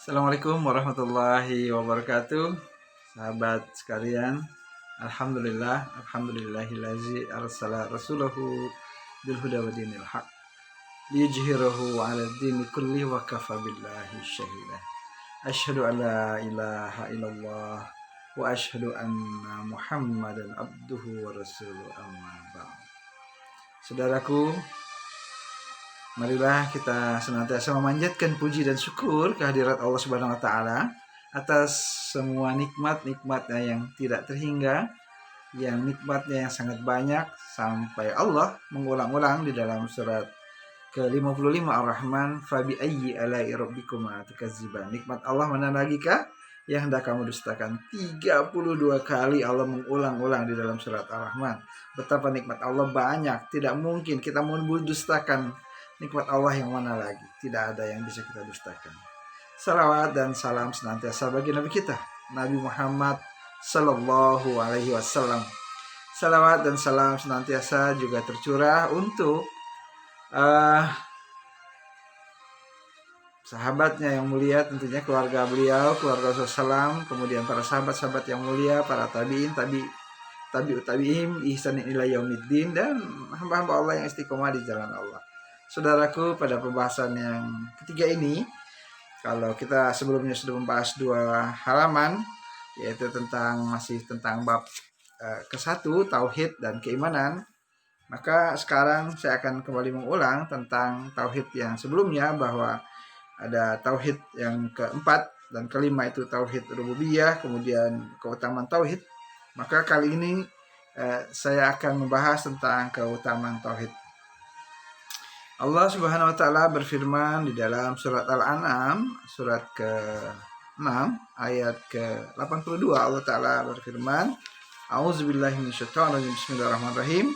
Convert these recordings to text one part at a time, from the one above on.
Assalamualaikum warahmatullahi wabarakatuh. Sahabat sekalian, alhamdulillahillazi arsala rasulahu bil huda wa dinil haq liyujhirahu 'ala dini kulli wa kafa billahi syahida. Asyhadu an la ilaha illallah wa asyhadu anna Muhammadan abduhu wa rasuluhu amma ba'd. Saudaraku, marilah kita senantiasa memanjatkan puji dan syukur kehadirat Allah Subhanahu wa taala atas semua nikmat-nikmatnya yang tidak terhingga, yang nikmatnya yang sangat banyak, sampai Allah mengulang-ulang di dalam surat ke-55 Ar-Rahman, fabi ayyi alai rabbikuma tukadziban. Nikmat Allah mana lagi kah yang hendak kamu dustakan? 32 kali Allah mengulang-ulang di dalam surat Ar-Rahman. Betapa nikmat Allah banyak, tidak mungkin kita mendustakan nikmat Allah yang mana lagi. Tidak ada yang bisa kita dustakan. Salawat dan salam senantiasa bagi Nabi kita, Nabi Muhammad Sallallahu Alaihi Wasallam. Salawat dan salam senantiasa juga tercurah untuk sahabatnya yang mulia, tentunya keluarga beliau, keluarga Rasulullah, kemudian para sahabat-sahabat yang mulia, para tabiin, tabi'in, ihsanin ila yaumiddin, dan hamba-hamba Allah yang istiqomah di jalan Allah. Saudaraku, pada pembahasan yang ketiga ini, kalau kita sebelumnya sudah membahas 2 halaman, yaitu masih tentang bab ke-1, tauhid dan keimanan, maka sekarang saya akan kembali mengulang tentang tauhid yang sebelumnya, bahwa ada tauhid yang keempat dan kelima, itu tauhid rububiyah, kemudian keutamaan tauhid. Maka kali ini saya akan membahas tentang keutamaan tauhid. Allah Subhanahu wa taala berfirman di dalam surat Al-An'am, surat ke-6 ayat ke-82. Allah taala berfirman, A'udzubillahi minasyaitonirrajim. Bismillahirrahmanirrahim.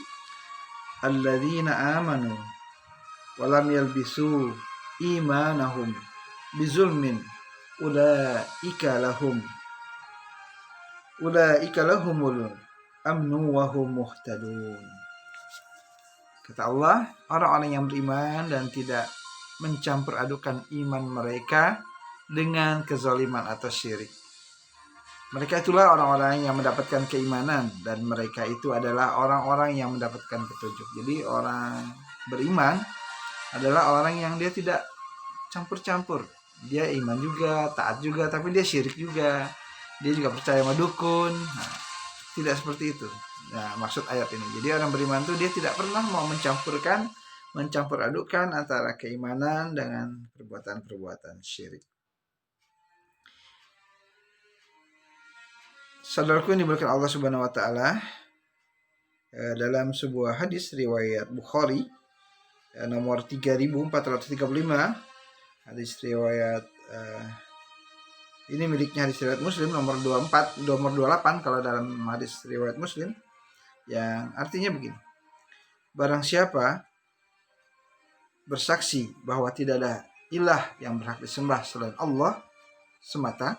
Alladzina amanu wa lam yalbisu imanahum bizulmin ulaika lahumul amnu wa hum muhtadun. Kata Allah, orang-orang yang beriman dan tidak mencampur adukan iman mereka dengan kezaliman atau syirik, mereka itulah orang-orang yang mendapatkan keimanan, dan mereka itu adalah orang-orang yang mendapatkan petunjuk. Jadi orang beriman adalah orang yang dia tidak campur-campur. Dia iman juga, taat juga, tapi dia syirik juga. Dia juga percaya sama dukun. Nah, tidak seperti itu. Nah, maksud ayat ini. Jadi orang beriman itu dia tidak pernah mau mencampur adukan antara keimanan dengan perbuatan-perbuatan syirik. Saudaraku yang dimuliakan Allah Subhanahu wa taala, dalam sebuah hadis riwayat Bukhari nomor 3435, hadis riwayat ini miliknya hadis riwayat Muslim nomor 28 kalau dalam hadis riwayat Muslim, yang artinya begini: barang siapa bersaksi bahwa tidak ada ilah yang berhak disembah selain Allah semata,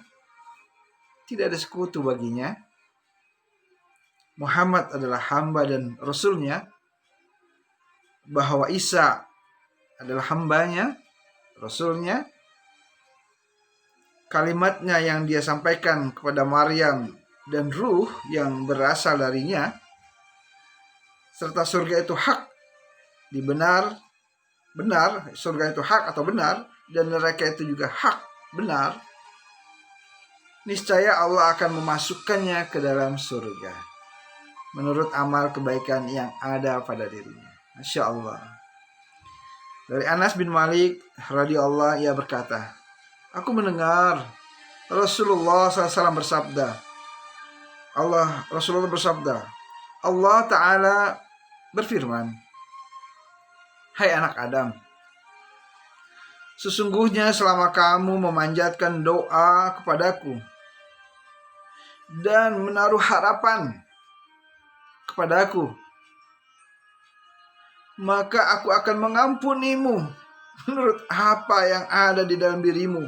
tidak ada sekutu baginya, Muhammad adalah hamba dan rasulnya, bahwa Isa adalah hambanya, rasulnya, kalimatnya yang dia sampaikan kepada Maryam dan ruh yang berasal darinya, serta surga itu hak, benar, surga itu hak atau benar, dan neraka itu juga hak, benar, niscaya Allah akan memasukkannya ke dalam surga menurut amal kebaikan yang ada pada dirinya. Masya Allah. Dari Anas bin Malik radhiyallahu, ia berkata, aku mendengar Rasulullah SAW bersabda, Allah Ta'ala berfirman, hai anak Adam, sesungguhnya selama kamu memanjatkan doa kepadaku dan menaruh harapan kepadaku, maka aku akan mengampunimu menurut apa yang ada di dalam dirimu,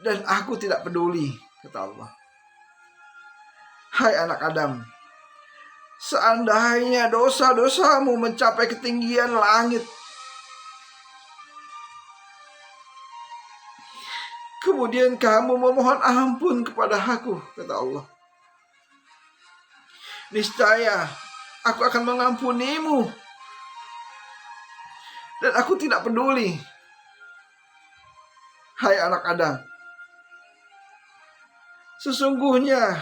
dan aku tidak peduli, kata Allah. Hai anak Adam, seandainya dosa-dosamu mencapai ketinggian langit, Kemudian kamu memohon ampun kepada aku, kata Allah. Niscaya aku akan mengampunimu. Dan aku tidak peduli, hai anak Adam. Sesungguhnya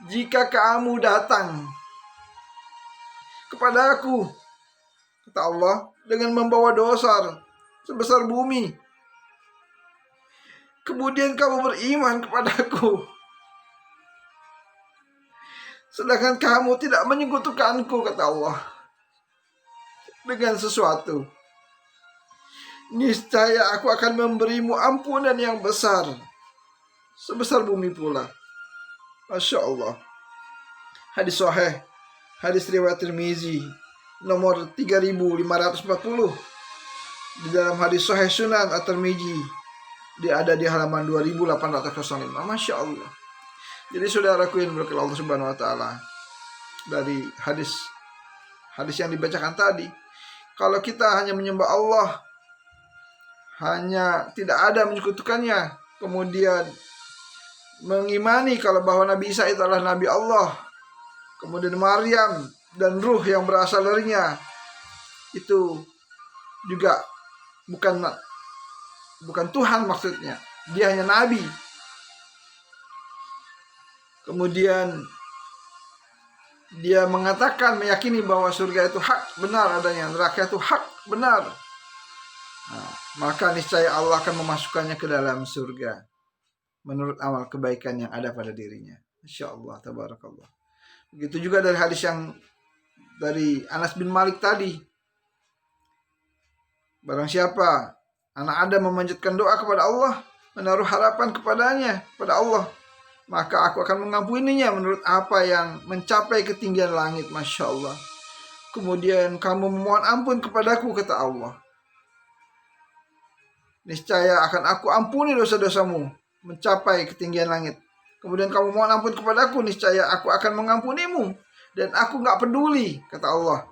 jika kamu datang kepada aku, kata Allah, dengan membawa dosa sebesar bumi, kemudian kamu beriman kepadaku, sedangkan kamu tidak menyekutukanku, kata Allah, dengan sesuatu, niscaya aku akan memberimu ampunan yang besar, sebesar bumi pula. Masya Allah. Hadis sahih, hadis riwayat Tirmizi nomor 3540. Di dalam hadis sahih Sunan At-Tirmizi dia ada di halaman 2805. Masya Allah. Jadi saudaraku yang berkenan Allah Subhanahu wa taala, dari hadis yang dibacakan tadi, kalau kita hanya menyembah Allah, hanya tidak ada menyekutukannya, kemudian mengimani kalau bahwa Nabi Isa itu adalah Nabi Allah, kemudian Maryam dan ruh yang berasal darinya itu juga bukan Tuhan maksudnya, dia hanya Nabi. Kemudian dia mengatakan, meyakini bahwa surga itu hak benar adanya, neraka itu hak benar. Maka niscaya Allah akan memasukkannya ke dalam surga menurut amal kebaikan yang ada pada dirinya. Insya Allah, tabarakallah. Begitu juga dari hadis yang dari Anas bin Malik tadi. Barang siapa anak Adam memanjatkan doa kepada Allah, menaruh harapan kepadanya, kepada Allah, maka aku akan mengampuninya menurut apa yang mencapai ketinggian langit. Masya Allah. Kemudian kamu memohon ampun kepadaku, kata Allah, niscaya akan aku ampuni dosa-dosamu mencapai ketinggian langit. Kemudian kamu mohon ampun kepadaku, niscaya aku akan mengampunimu. Dan aku gak peduli, kata Allah,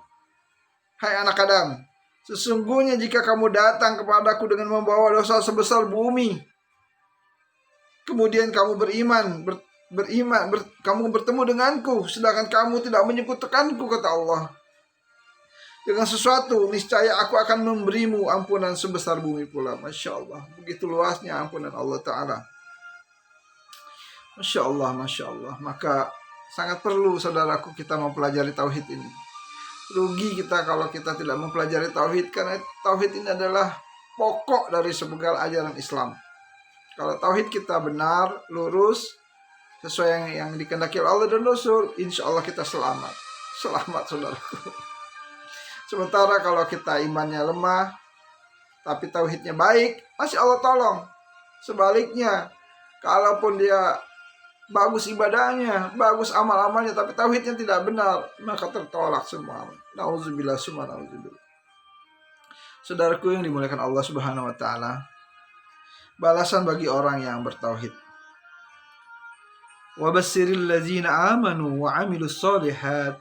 hai anak Adam, sesungguhnya jika kamu datang kepadaku dengan membawa dosa sebesar bumi, kemudian kamu kamu bertemu denganku, sedangkan kamu tidak menyekutukanku, kata Allah, dengan sesuatu, niscaya aku akan memberimu ampunan sebesar bumi pula. Masya Allah. Begitu luasnya ampunan Allah Ta'ala. Masya Allah, Masya Allah. Maka sangat perlu saudaraku kita mempelajari tauhid ini. Rugi kita kalau kita tidak mempelajari tauhid, karena tauhid ini adalah pokok dari segala ajaran Islam. Kalau tauhid kita benar, lurus, sesuai yang dikehendaki Allah dan Rasul, insya Allah kita selamat. Selamat saudaraku. Sementara kalau kita imannya lemah, tapi tauhidnya baik, masih Allah tolong. Sebaliknya, kalaupun dia bagus ibadahnya, bagus amal-amalnya, tapi tauhidnya tidak benar, maka tertolak semua. Nauzubillah, summa nauzubillah. Saudaraku yang dimuliakan Allah Subhanahu wa taala, balasan bagi orang yang bertauhid. Wa basyiril ladzina amanu wa 'amilus shalihat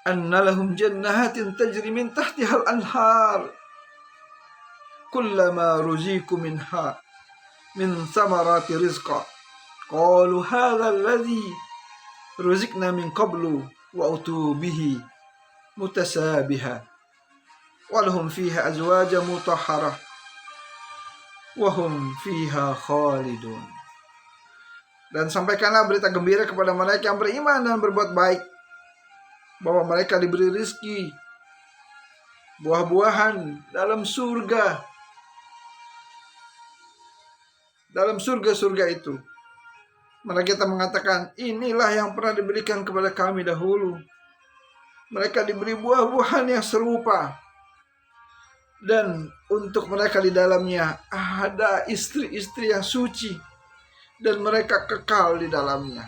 anna lahum jannatin tajri min tahtihal anhar kullama ruziqu minha min samarati rizqa qalu hadha alladhi ruziqna min qablu wa utu bihi mutasabiha wa lahum fiha azwaja mutahharah wa hum fiha khalidun. Dan sampaikanlah berita gembira kepada mereka yang beriman dan berbuat baik, bahwa mereka diberi rizki, buah-buahan dalam surga. Dalam surga-surga itu, mereka mengatakan, inilah yang pernah diberikan kepada kami dahulu. Mereka diberi buah-buahan yang serupa. Dan untuk mereka di dalamnya ada istri-istri yang suci, dan mereka kekal di dalamnya.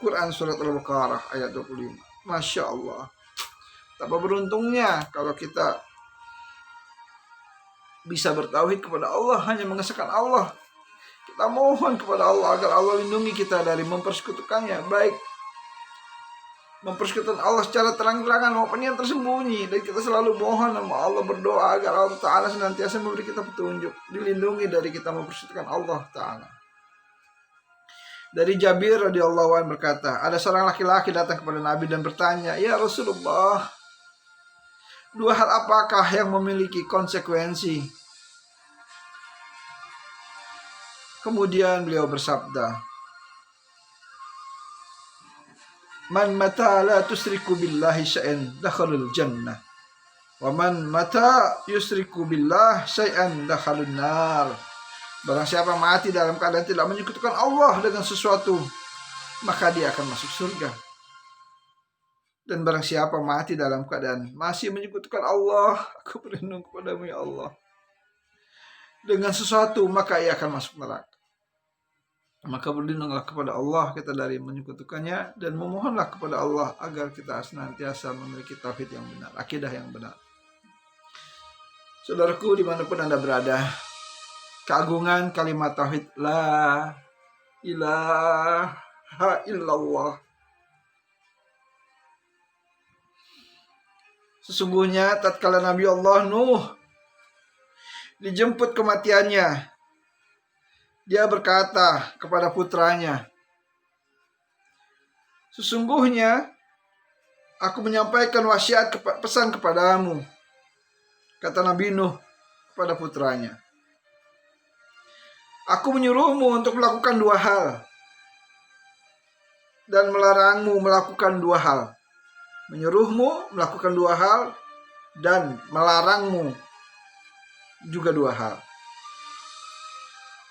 Quran Surat Al-Baqarah ayat 25. Masya Allah. Betapa beruntungnya kalau kita bisa bertauhid kepada Allah, hanya mengesahkan Allah. Kita mohon kepada Allah agar Allah lindungi kita dari mempersekutukannya, baik mempersekutukan Allah secara terang-terangan maupun yang tersembunyi, dan kita selalu mohon sama Allah, berdoa agar Allah Ta'ala senantiasa memberi kita petunjuk, dilindungi dari kita mempersekutukan Allah Ta'ala. Dari Jabir radhiyallahu anhu berkata, ada seorang laki-laki datang kepada Nabi dan bertanya, "Ya Rasulullah, dua hal apakah yang memiliki konsekuensi?" Kemudian beliau bersabda, "Man mata la tusriku billahi syai'an dakhalul jannah, wa man mata yusriku billah syai'an dakhalun nar." Barang siapa mati dalam keadaan tidak menyekutukan Allah dengan sesuatu, maka dia akan masuk surga. Dan barang siapa mati dalam keadaan masih menyekutukan Allah, aku berlindung kepadamu ya Allah, dengan sesuatu, maka ia akan masuk neraka. Maka berlindunglah kepada Allah kita dari menyekutukannya, dan memohonlah kepada Allah agar kita senantiasa memiliki tauhid yang benar, akidah yang benar. Saudaraku dimanapun Anda berada, keagungan kalimat tauhid la ilaha illallah. Sesungguhnya tatkala Nabi Allah Nuh dijemput kematiannya, dia berkata kepada putranya, "Sesungguhnya aku menyampaikan wasiat pesan kepadamu," kata Nabi Nuh kepada putranya. "Aku menyuruhmu untuk melakukan dua hal dan melarangmu melakukan dua hal." Menyuruhmu melakukan dua hal dan melarangmu juga dua hal.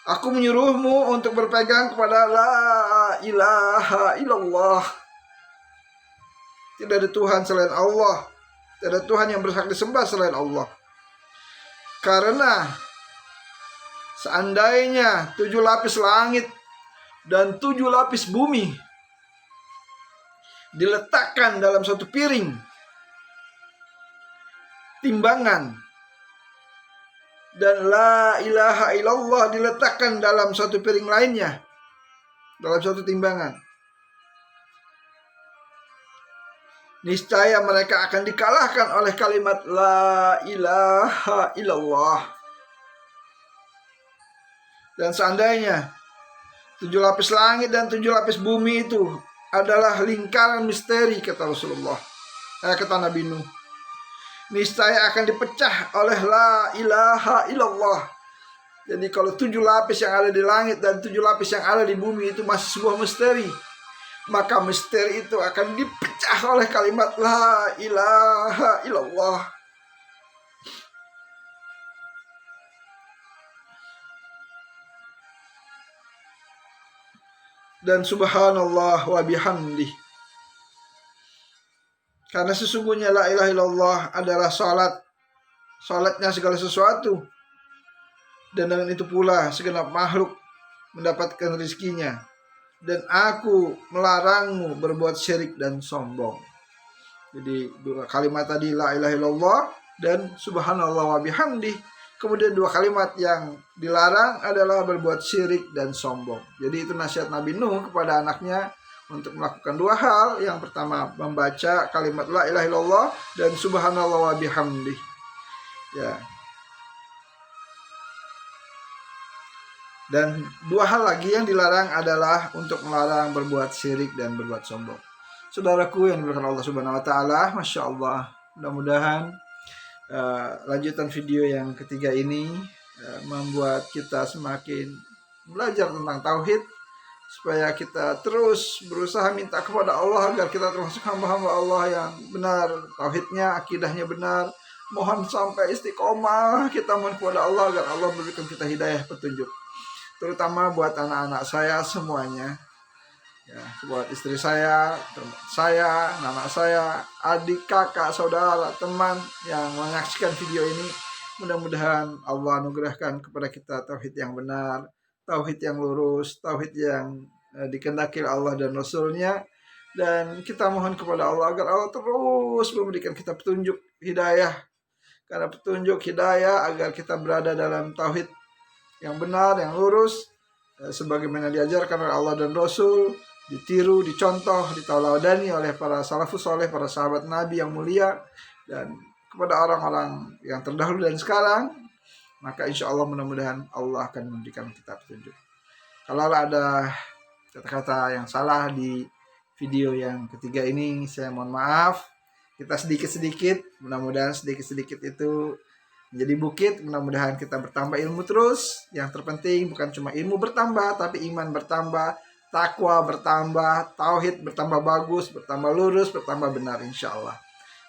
"Aku menyuruhmu untuk berpegang kepada la ilaha illallah. Tidak ada Tuhan selain Allah. Tidak ada Tuhan yang berhak disembah selain Allah. Karena seandainya 7 lapis langit dan 7 lapis bumi diletakkan dalam satu piring timbangan, dan la ilaha illallah diletakkan dalam satu piring lainnya, dalam satu timbangan, niscaya mereka akan dikalahkan oleh kalimat la ilaha illallah. Dan seandainya 7 lapis langit dan 7 lapis bumi itu adalah lingkaran misteri, kata Rasulullah, kata Nabi Nuh, niscaya akan dipecah oleh la ilaha illallah. Jadi kalau 7 lapis yang ada di langit dan 7 lapis yang ada di bumi itu masih sebuah misteri, maka misteri itu akan dipecah oleh kalimat la ilaha illallah. Dan subhanallah wa bihamdih. Karena sesungguhnya la ilaha illallah adalah salatnya segala sesuatu, dan dengan itu pula segenap makhluk mendapatkan rizkinya. Dan aku melarangmu berbuat syirik dan sombong. Jadi dua kalimat tadi, la ilaha illallah dan subhanallah wa bihamdih. Kemudian dua kalimat yang dilarang adalah berbuat syirik dan sombong. Jadi itu nasihat Nabi Nuh kepada anaknya untuk melakukan dua hal. Yang pertama, membaca kalimat la ilaha illallah dan subhanallah wa bihamdih. Ya. Dan dua hal lagi yang dilarang adalah untuk melarang berbuat syirik dan berbuat sombong. Saudaraku yang dimuliakan Allah Subhanahu wa taala, Masya Allah, mudah-mudahan lanjutan video yang ketiga ini membuat kita semakin belajar tentang tauhid, supaya kita terus berusaha minta kepada Allah agar kita termasuk hamba-hamba Allah yang benar tauhidnya, akidahnya benar. Mohon sampai istiqomah kita mohon kepada Allah agar Allah memberikan kita hidayah petunjuk, terutama buat anak-anak saya semuanya, ya, buat istri saya, anak saya, adik, kakak, saudara, teman yang menyaksikan video ini. Mudah-mudahan Allah anugerahkan kepada kita tauhid yang benar, tauhid yang lurus, tauhid yang dikehendaki Allah dan Rasulnya. Dan kita mohon kepada Allah agar Allah terus memberikan kita petunjuk, hidayah. Karena petunjuk, hidayah agar kita berada dalam tauhid yang benar, yang lurus, sebagaimana diajarkan oleh Allah dan Rasul, ditiru, dicontoh, ditauladani oleh para salafus soleh, para sahabat Nabi yang mulia, dan kepada orang-orang yang terdahulu dan sekarang, maka insya Allah mudah-mudahan Allah akan memberikan kita petunjuk. Kalau ada kata-kata yang salah di video yang ketiga ini, saya mohon maaf. Kita sedikit-sedikit, mudah-mudahan sedikit-sedikit itu menjadi bukit. Mudah-mudahan kita bertambah ilmu terus. Yang terpenting bukan cuma ilmu bertambah, tapi iman bertambah, takwa bertambah, tauhid bertambah bagus, bertambah lurus, bertambah benar insya Allah.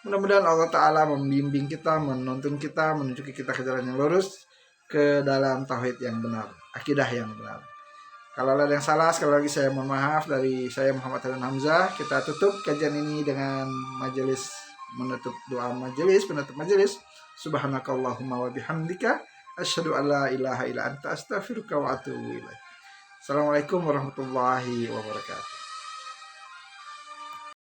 Mudah-mudahan Allah Ta'ala membimbing kita, menuntun kita, menunjuki kita ke jalan yang lurus, ke dalam tauhid yang benar, akidah yang benar. Kalau ada yang salah, sekali lagi saya mohon maaf. Dari saya Muhammad Harun Hamzah. Kita tutup kajian ini dengan majelis menutup doa majelis, penutup majelis. Subhanakallahumma wa bihamdika asyhadu an la ilaha illa anta astaghfiruka wa atubu ilaik. Assalamualaikum warahmatullahi wabarakatuh.